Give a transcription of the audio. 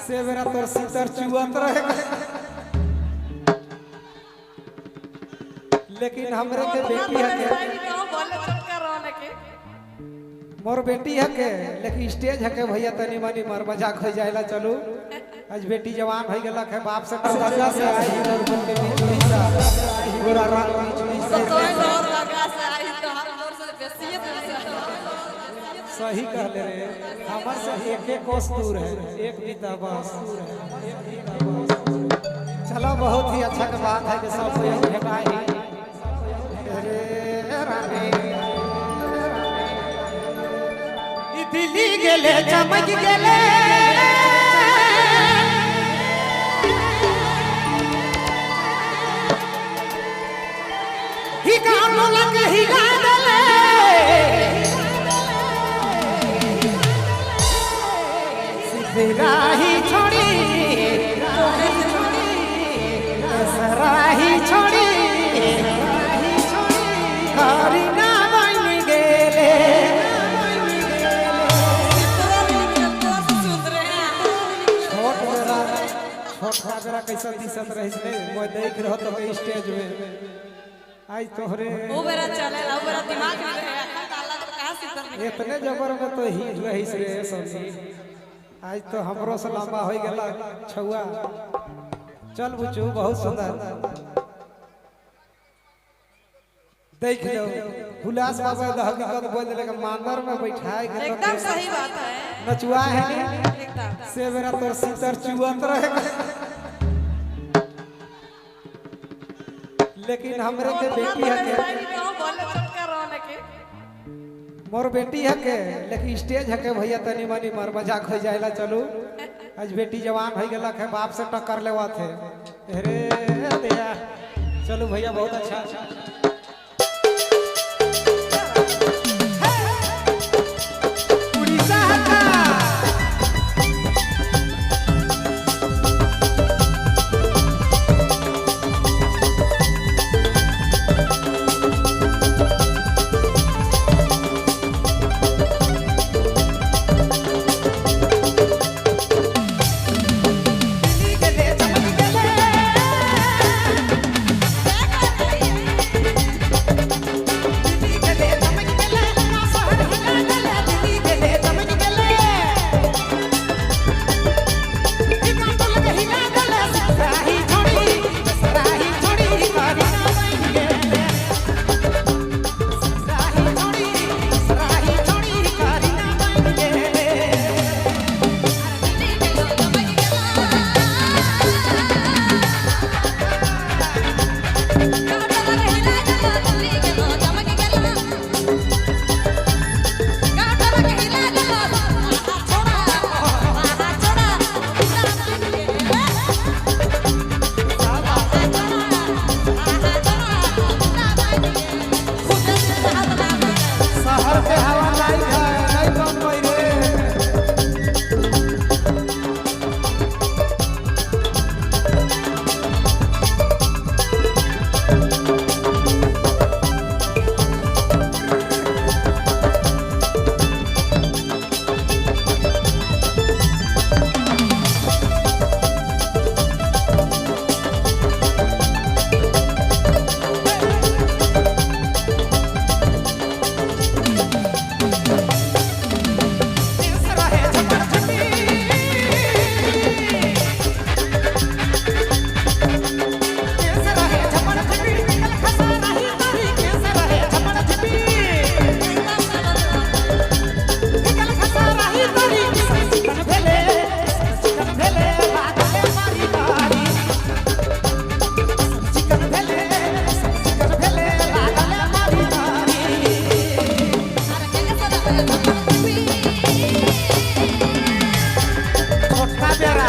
से बेरा तोर सीतर चुअत रहेगा। लेकिन हमरे के बेटी है के मोर बेटी है के लेकिन स्टेज है के भैया तनी मनी मर मजाक हो जाएला। चलू आज बेटी जवान हो गेला है बाप से कर्जा से आई इधर बन के बिचड़ी सा गोरा रंग बिचड़ी से और लगा से आई तो हर मोर से बेसी सही कहले रे। हमर से एक कोस दूर है एक बीता बस। चलो बहुत ही अच्छा का बात है कि सब कोई भेटाई। अरे रानी ई दिल्ली गेले चमक गेले ही गाँव लग हिला देले राही छोड़ी राही छोड़ी हरी ना बन गेले। छोटा बेरा कैसा दिसत रही से मैं देख रहा तो स्टेज में आज तोहरे वो बेरा चले वो बेरा दिमाग में रहे ताला तो कहां सितर इतने जबर में तो ही रही से सब। आज तो हमरो से लंबा हो गेला छुआ। चल बुचू बहुत सुंदर देख लो हुलास बाबा द हकीकत बोल देले के मांदर में बैठाए के एकदम सही बात है नचुआ है एकदम से बेरा तोर सीतर चुअत रहेगा। लेकिन हमरे के बेटी है के मोर बेटी है के लेकिन स्टेज है के भैया तनी मनी मर मजाक हो जाएला। चलू आज बेटी जवान हो गेला है बाप से टक्कर लेवा थे। अरे दिया चलू भैया बहुत अच्छा उड़ीसा का छोटा बेरा